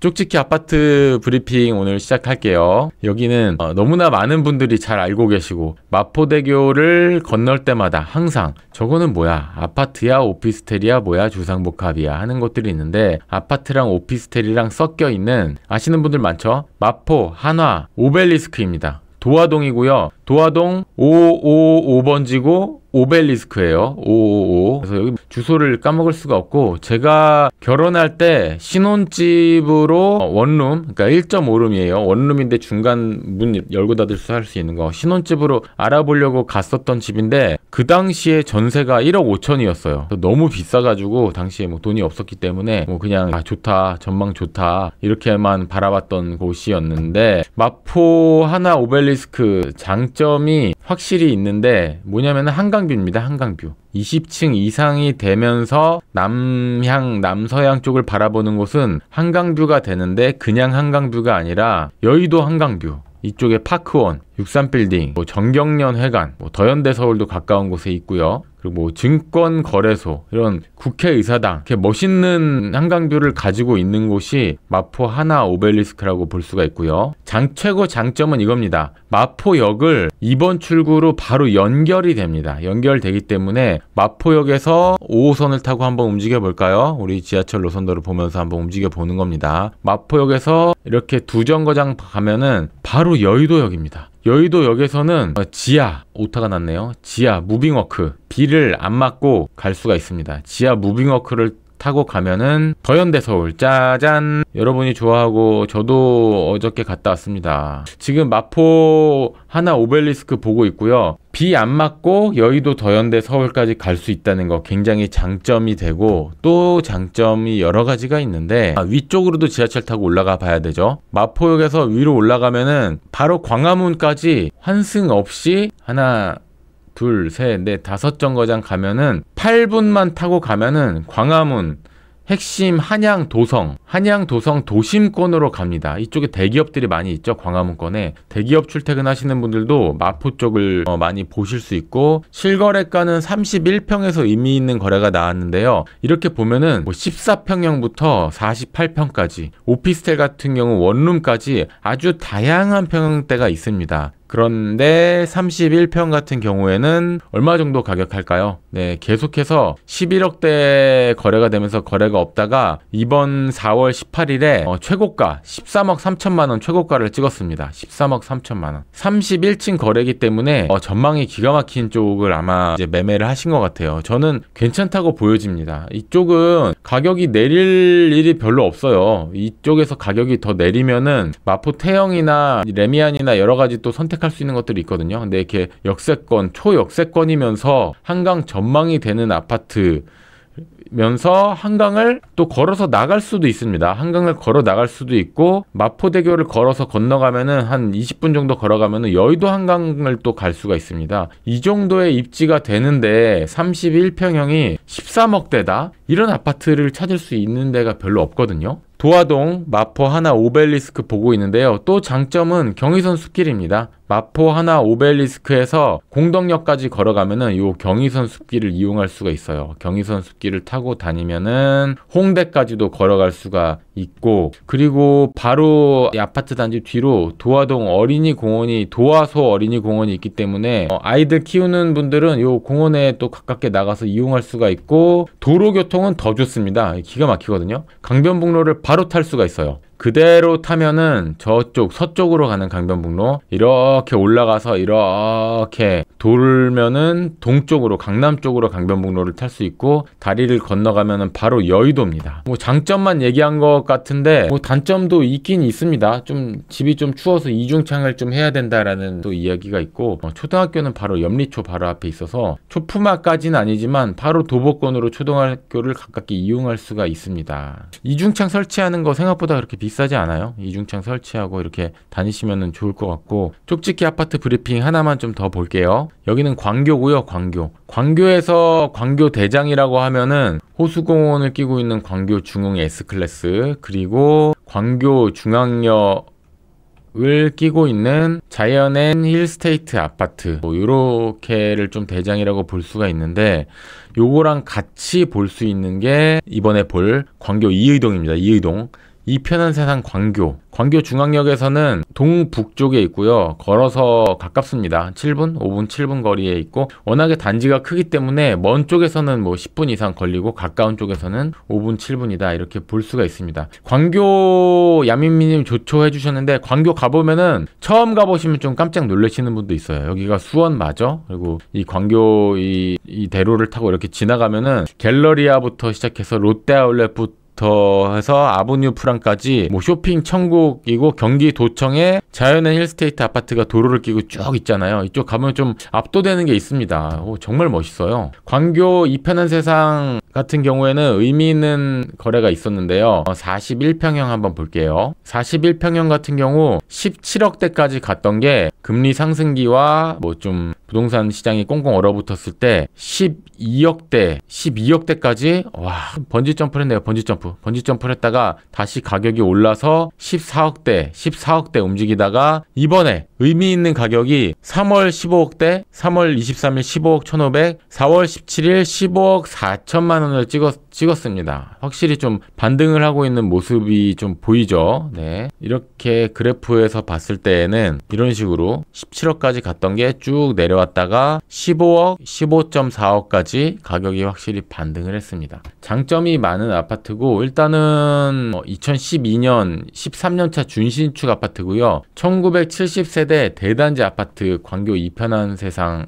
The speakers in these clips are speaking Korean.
쪽지키 아파트 브리핑 오늘 시작할게요. 여기는 너무나 많은 분들이 잘 알고 계시고 마포대교를 건널 때마다 항상 저거는 뭐야, 아파트야 오피스텔이야 뭐야 주상복합이야 하는 곳들이 있는데, 아파트랑 오피스텔이랑 섞여 있는, 아시는 분들 많죠? 마포 한화 오벨리스크입니다. 도화동이고요. 도화동 555번지고 오벨리스크예요. 555. 그래서 여기 주소를 까먹을 수가 없고, 제가 결혼할 때 신혼집으로 원룸, 그러니까 1.5룸이에요. 원룸인데 중간 문 열고 닫을 수 할 수 있는 거, 신혼집으로 알아보려고 갔었던 집인데 그 당시에 전세가 1억 5천이었어요. 너무 비싸가지고 당시에 뭐 돈이 없었기 때문에 뭐 그냥 좋다, 전망 좋다 이렇게만 바라봤던 곳이었는데, 마포 하나 오벨리스크 장점이 확실히 있는데 뭐냐면 한강뷰입니다. 한강뷰. 20층 이상이 되면서 남서양 쪽을 바라보는 곳은 한강뷰가 되는데, 그냥 한강뷰가 아니라 여의도 한강뷰, 이쪽에 파크원, 63빌딩, 뭐 정경련 회관, 뭐 더현대 서울도 가까운 곳에 있고요. 그리고 뭐 증권거래소, 이런 국회의사당, 이렇게 멋있는 한강뷰를 가지고 있는 곳이 마포 하나 오벨리스크라고 볼 수가 있고요. 최고 장점은 이겁니다. 마포역을 2번 출구로 바로 연결이 됩니다. 연결되기 때문에 마포역에서 5호선을 타고 한번 움직여 볼까요? 우리 지하철 노선도를 보면서 한번 움직여 보는 겁니다. 마포역에서 이렇게 두 정거장 가면은 바로 여의도역입니다. 여의도역에서는 지하, 오타가 났네요. 지하 무빙워크, 비를 안 맞고 갈 수가 있습니다. 지하 무빙워크를 타고 가면은 더현대 서울, 짜잔! 여러분이 좋아하고 저도 어저께 갔다 왔습니다. 지금 마포 하나 오벨리스크 보고 있고요. 비 안 맞고 여의도 더현대 서울까지 갈 수 있다는 거 굉장히 장점이 되고, 또 장점이 여러 가지가 있는데, 위쪽으로도 지하철 타고 올라가 봐야 되죠. 마포역에서 위로 올라가면은 바로 광화문까지 환승 없이 하나, 둘, 셋, 넷, 5정거장 가면은 8분만 타고 가면은 광화문 핵심 한양도성 도심권으로 갑니다. 이쪽에 대기업들이 많이 있죠. 광화문권에 대기업 출퇴근하시는 분들도 마포 쪽을 많이 보실 수 있고, 실거래가는 31평에서 의미 있는 거래가 나왔는데요. 이렇게 보면은 뭐 14평형부터 48평까지, 오피스텔 같은 경우 원룸까지 아주 다양한 평형대가 있습니다. 그런데 31평 같은 경우에는 얼마 정도 가격할까요? 네, 계속해서 11억대 거래가 되면서 거래가 없다가 이번 4월 18일에 최고가 13억 3천만 원 최고가를 찍었습니다. 13억 3천만 원. 31층 거래이기 때문에 전망이 기가 막힌 쪽을 아마 이제 매매를 하신 것 같아요. 저는 괜찮다고 보여집니다. 이쪽은 가격이 내릴 일이 별로 없어요. 이쪽에서 가격이 더 내리면은 마포 태영이나 레미안이나 여러 가지 또 선택할 수 있는 것들이 있거든요. 근데 이렇게 역세권, 초역세권이면서 한강 전망이 되는 아파트면서 한강을 또 걸어서 나갈 수도 있습니다. 한강을 걸어 나갈 수도 있고, 마포대교를 걸어서 건너가면은 한 20분 정도 걸어가면은 여의도 한강을 또 갈 수가 있습니다. 이 정도의 입지가 되는데 31평형이 13억대다? 이런 아파트를 찾을 수 있는 데가 별로 없거든요. 도화동 마포 하나 오벨리스크 보고 있는데요. 또 장점은 경의선 숲길입니다. 마포 하나 오벨리스크에서 공덕역까지 걸어가면은 요 경의선 숲길을 이용할 수가 있어요. 경의선 숲길을 타고 다니면은 홍대까지도 걸어갈 수가 있고, 그리고 바로 이 아파트 단지 뒤로 도화동 어린이공원이, 도화소 어린이공원이 있기 때문에 아이들 키우는 분들은 요 공원에 또 가깝게 나가서 이용할 수가 있고, 도로교통은 더 좋습니다. 기가 막히거든요. 강변북로를 바로 탈 수가 있어요. 그대로 타면은 저쪽 서쪽으로 가는 강변북로 이렇게 올라가서 이렇게 돌면은 동쪽으로, 강남 쪽으로 강변북로를 탈 수 있고, 다리를 건너가면은 바로 여의도입니다. 뭐 장점만 얘기한 것 같은데 뭐 단점도 있긴 있습니다. 좀 집이 좀 추워서 이중창을 좀 해야 된다라는 또 이야기가 있고, 초등학교는 바로 염리초 바로 앞에 있어서 초품화까지는 아니지만 바로 도보권으로 초등학교를 가깝게 이용할 수가 있습니다. 이중창 설치하는 거 생각보다 그렇게 비싸지 않아요. 이중창 설치하고 이렇게 다니시면 좋을 것 같고, 쪽지키 아파트 브리핑 하나만 좀 더 볼게요. 여기는 광교고요. 광교에서 광교 대장이라고 하면은 호수공원을 끼고 있는 광교 중흥 S클래스, 그리고 광교 중앙역 을 끼고 있는 자이언앤 힐스테이트 아파트, 뭐 요렇게를 좀 대장이라고 볼 수가 있는데, 요거랑 같이 볼 수 있는 게 이번에 볼 광교 이의동입니다. 이편한 세상 광교. 광교 중앙역에서는 동북쪽에 있고요. 걸어서 가깝습니다. 7분, 5분, 7분 거리에 있고 워낙에 단지가 크기 때문에 먼 쪽에서는 뭐 10분 이상 걸리고 가까운 쪽에서는 5분, 7분이다 이렇게 볼 수가 있습니다. 광교 야민미님 조초해 주셨는데 광교 가보면은 처음 가보시면 좀 깜짝 놀라시는 분도 있어요. 여기가 수원 맞아? 그리고 이 광교 이 대로를 타고 이렇게 지나가면은 갤러리아부터 시작해서 롯데아울렛부터 해서 아브뉴 프랑까지 뭐 쇼핑 천국이고 경기도청에 자연의 힐스테이트 아파트가 도로를 끼고 쭉 있잖아요. 이쪽 가면 좀 압도되는 게 있습니다. 정말 멋있어요. 광교 이편한 세상 같은 경우에는 의미 있는 거래가 있었는데요. 41평형 한번 볼게요. 41평형 같은 경우 17억대까지 갔던 게 금리 상승기와 뭐 좀 부동산 시장이 꽁꽁 얼어붙었을 때 12억대까지 와 번지점프를 했네요. 번지점프를 했다가 다시 가격이 올라서 14억대 움직이다가 이번에 의미 있는 가격이 3월 15억대, 3월 23일 15억 1,500, 4월 17일 15억 4천만 원을 찍었습니다. 확실히 좀 반등을 하고 있는 모습이 좀 보이죠. 네. 이렇게 그래프에서 봤을 때에는 이런 식으로 17억까지 갔던 게 쭉 내려왔다가 15억, 15.4억까지 가격이 확실히 반등을 했습니다. 장점이 많은 아파트고 일단은 2012년 13년차 준신축 아파트고요. 1970세대 대단지 아파트 광교 이편한 세상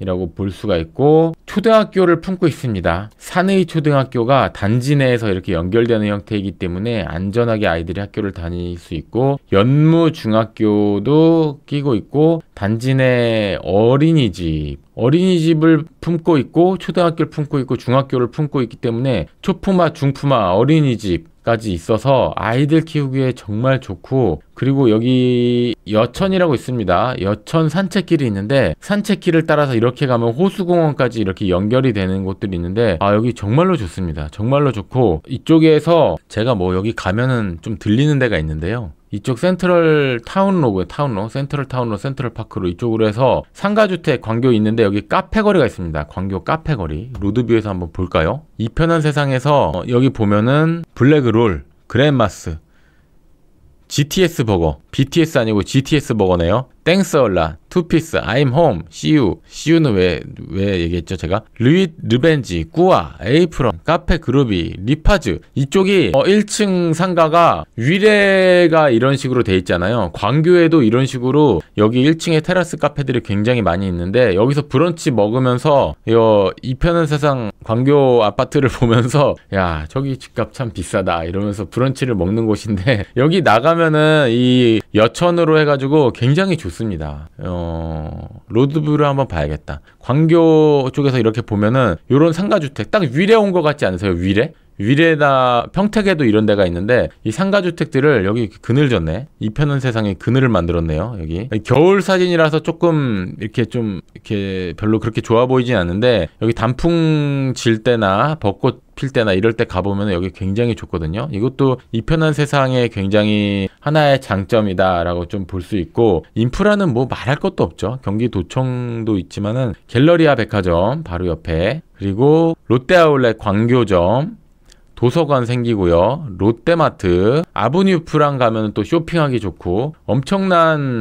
이라고 볼 수가 있고 초등학교를 품고 있습니다. 산의 초등학교가 단지 내에서 이렇게 연결되는 형태이기 때문에 안전하게 아이들이 학교를 다닐 수 있고 연무 중학교도 끼고 있고 단지 내 어린이집을 품고 있고 초등학교를 품고 있고 중학교를 품고 있기 때문에 초품화, 중품화, 어린이집까지 있어서 아이들 키우기에 정말 좋고 그리고 여기 여천이라고 있습니다. 여천 산책길이 있는데 산책길을 따라서 이렇게 가면 호수공원까지 이렇게 연결이 되는 곳들이 있는데 여기 정말로 좋습니다. 정말로 좋고 이쪽에서 제가 뭐 여기 가면은 좀 들리는 데가 있는데요. 이쪽 센트럴 타운로, 센트럴 타운로, 센트럴 파크로 이쪽으로 해서 상가주택 광교 있는데 여기 카페거리가 있습니다. 광교 카페거리. 로드뷰에서 한번 볼까요? 이편한 세상에서 여기 보면은 블랙롤, 그랜마스, GTS 버거, BTS 아니고 GTS 버거네요. 땡스 얼라, 투피스, I'm home, CU는 왜 얘기했죠 제가? 르벤지, 꾸아, 에이프런, 카페 그루비, 리파즈 이쪽이 1층 상가가 위례가 이런 식으로 돼 있잖아요. 광교에도 이런 식으로 여기 1층에 테라스 카페들이 굉장히 많이 있는데 여기서 브런치 먹으면서 이편한 세상 광교 아파트를 보면서 야 저기 집값 참 비싸다 이러면서 브런치를 먹는 곳인데 여기 나가면은 이 여천으로 해가지고 굉장히 좋습니다. 로드뷰를 한번 봐야겠다. 광교 쪽에서 이렇게 보면은 요런 상가주택 딱 위례 온 것 같지 않으세요? 위례다 평택에도 이런 데가 있는데 이 상가주택들을 여기 그늘 졌네. 이편한 세상에 그늘을 만들었네요. 여기 겨울 사진이라서 조금 이렇게 별로 그렇게 좋아 보이진 않는데 여기 단풍 질 때나 벚꽃 필 때나 이럴 때 가보면 여기 굉장히 좋거든요. 이것도 이편한 세상에 굉장히 하나의 장점이다라고 좀 볼 수 있고 인프라는 뭐 말할 것도 없죠. 경기도청도 있지만은 갤러리아 백화점 바로 옆에 그리고 롯데아울렛 광교점 도서관 생기고요. 롯데마트, 아브뉴 프랑 가면 또 쇼핑하기 좋고 엄청난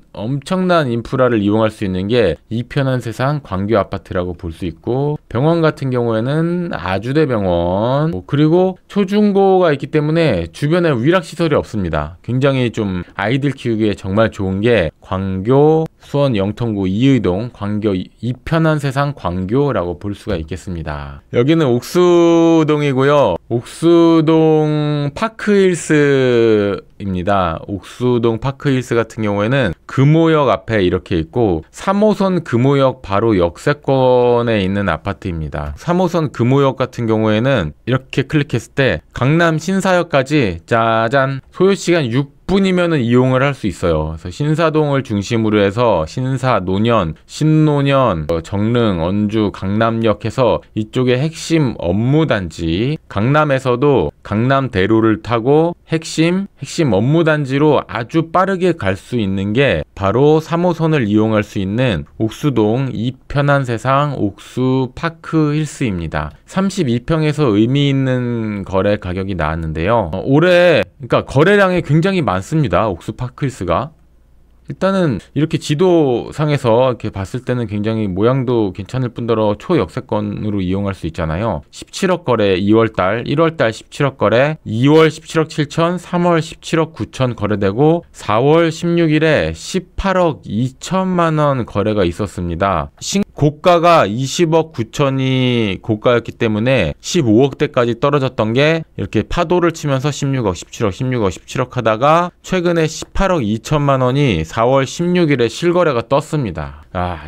인프라를 이용할 수 있는 게 이편한 세상 광교 아파트라고 볼 수 있고 병원 같은 경우에는 아주대병원 그리고 초중고가 있기 때문에 주변에 위락시설이 없습니다. 굉장히 좀 아이들 키우기에 정말 좋은 게 광교 수원 영통구 이의동 광교 이편한 세상 광교라고 볼 수가 있겠습니다. 여기는 옥수동이고요. 옥수동 파크힐스입니다. 옥수동 파크힐스 같은 경우에는 금호역 앞에 이렇게 있고 3호선 금호역 바로 역세권에 있는 아파트입니다. 3호선 금호역 같은 경우에는 이렇게 클릭했을 때 강남 신사역까지 짜잔 소요시간 6분이면 이용을 할 수 있어요. 그래서 신사동을 중심으로 해서 신사, 노년, 신노년, 정릉, 언주, 강남역 해서 이쪽의 핵심 업무단지 강남에서도 강남대로를 타고 핵심 업무단지로 아주 빠르게 갈 수 있는 게 바로 3호선을 이용할 수 있는 옥수동 이편한 세상 옥수 파크 힐스입니다. 32평에서 의미 있는 거래 가격이 나왔는데요. 올해 그러니까 거래량이 굉장히 많습니다. 옥수 파크 힐스가. 일단은 이렇게 지도상에서 이렇게 봤을 때는 굉장히 모양도 괜찮을 뿐더러 초역세권으로 이용할 수 있잖아요. 17억 거래 2월달, 1월달 17억 거래, 2월 17억 7천, 3월 17억 9천 거래되고 4월 16일에 18억 2천만 원 거래가 있었습니다. 고가가 20억 9천이 고가였기 때문에 15억대까지 떨어졌던 게 이렇게 파도를 치면서 16억, 17억 하다가 최근에 18억 2천만 원이 4월 16일에 실거래가 떴습니다.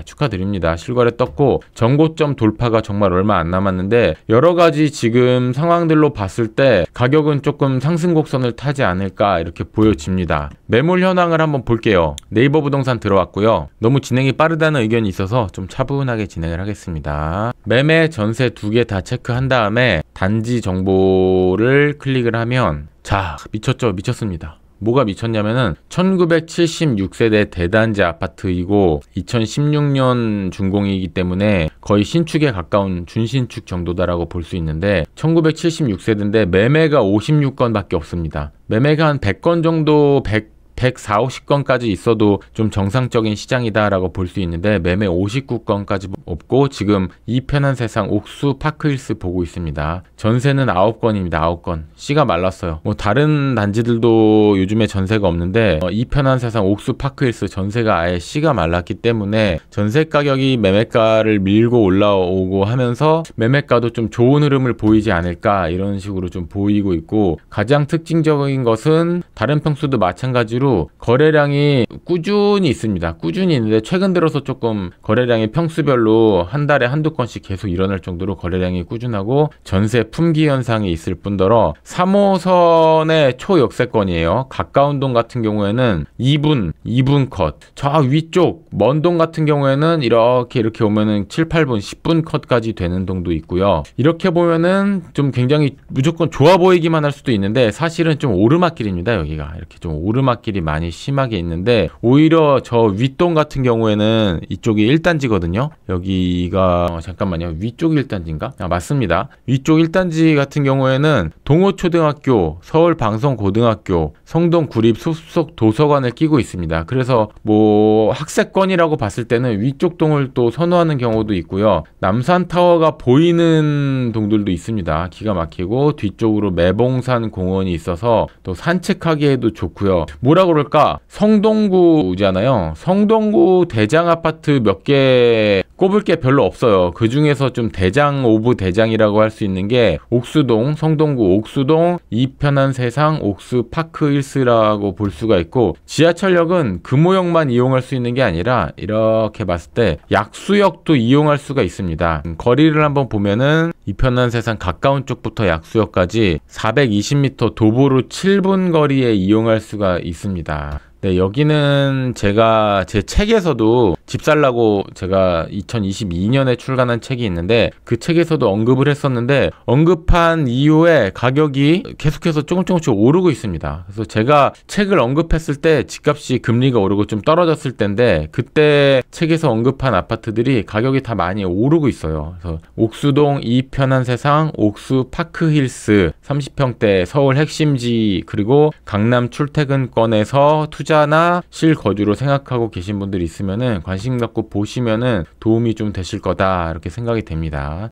축하드립니다. 실거래 떴고 전고점 돌파가 정말 얼마 안 남았는데 여러 가지 지금 상황들로 봤을 때 가격은 조금 상승 곡선을 타지 않을까 이렇게 보여집니다. 매물 현황을 한번 볼게요. 네이버 부동산 들어왔고요. 너무 진행이 빠르다는 의견이 있어서 좀 차분하게 진행을 하겠습니다. 매매 전세 두 개 다 체크한 다음에 단지 정보를 클릭을 하면 자, 미쳤죠? 미쳤습니다. 뭐가 미쳤냐면은 1976세대 대단지 아파트이고 2016년 준공이기 때문에 거의 신축에 가까운 준신축 정도다라고 볼 수 있는데 1976세대인데 매매가 56건 밖에 없습니다. 매매가 한 100건 정도 140건까지 있어도 좀 정상적인 시장이다라고 볼 수 있는데 매매 59건까지 없고 지금 이편한 세상 옥수 파크힐스 보고 있습니다. 전세는 9건입니다. 9건. 씨가 말랐어요. 뭐 다른 단지들도 요즘에 전세가 없는데 이편한 세상 옥수 파크힐스 전세가 아예 씨가 말랐기 때문에 전세 가격이 매매가를 밀고 올라오고 하면서 매매가도 좀 좋은 흐름을 보이지 않을까 이런 식으로 좀 보이고 있고 가장 특징적인 것은 다른 평수도 마찬가지로 거래량이 꾸준히 있습니다. 꾸준히 있는데 최근 들어서 조금 거래량이 평수별로 한 달에 한두 건씩 계속 일어날 정도로 거래량이 꾸준하고 전세 품귀 현상이 있을 뿐더러 3호선의 초역세권이에요. 가까운 동 같은 경우에는 2분 컷. 저 위쪽 먼 동 같은 경우에는 이렇게 오면은 7, 8분, 10분 컷까지 되는 동도 있고요. 이렇게 보면은 좀 굉장히 무조건 좋아 보이기만 할 수도 있는데 사실은 좀 오르막길입니다. 여기가 이렇게 좀 오르막길이 많이 심하게 있는데 오히려 저 윗동 같은 경우에는 이쪽이 1단지거든요. 여기가 잠깐만요. 위쪽이 1단지인가? 맞습니다. 위쪽 1단지 같은 경우에는 동호초등학교, 서울방송고등학교, 성동구립 숲속 도서관을 끼고 있습니다. 그래서 뭐 학세권이라고 봤을 때는 위쪽 동을 또 선호하는 경우도 있고요. 남산타워가 보이는 동들도 있습니다. 기가 막히고 뒤쪽으로 매봉산 공원이 있어서 또 산책하기에도 좋고요. 뭐라고 그럴까? 성동구잖아요. 성동구 대장 아파트 몇 개 꼽을 게 별로 없어요. 그 중에서 좀 대장 오브 대장이라고 할 수 있는 게 옥수동, 성동구 옥수동, 이편한 세상 옥수 파크 힐스라고 볼 수가 있고 지하철역은 금호역만 이용할 수 있는 게 아니라 이렇게 봤을 때 약수역도 이용할 수가 있습니다. 거리를 한번 보면은 이편한 세상 가까운 쪽부터 약수역까지 420m 도보로 7분 거리에 이용할 수가 있습니다. 네, 여기는 제가 제 책에서도 집 살라고 제가 2022년에 출간한 책이 있는데 그 책에서도 언급을 했었는데 언급한 이후에 가격이 계속해서 조금씩 오르고 있습니다. 그래서 제가 책을 언급했을 때 집값이 금리가 오르고 좀 떨어졌을 때인데 그때 책에서 언급한 아파트들이 가격이 다 많이 오르고 있어요. 그래서 옥수동 이편한 세상 옥수 파크힐스 30평대 서울 핵심지 그리고 강남 출퇴근권에서 투자나 실거주로 생각하고 계신 분들이 있으면은 관심 갖고 보시면은 도움이 좀 되실 거다 이렇게 생각이 됩니다.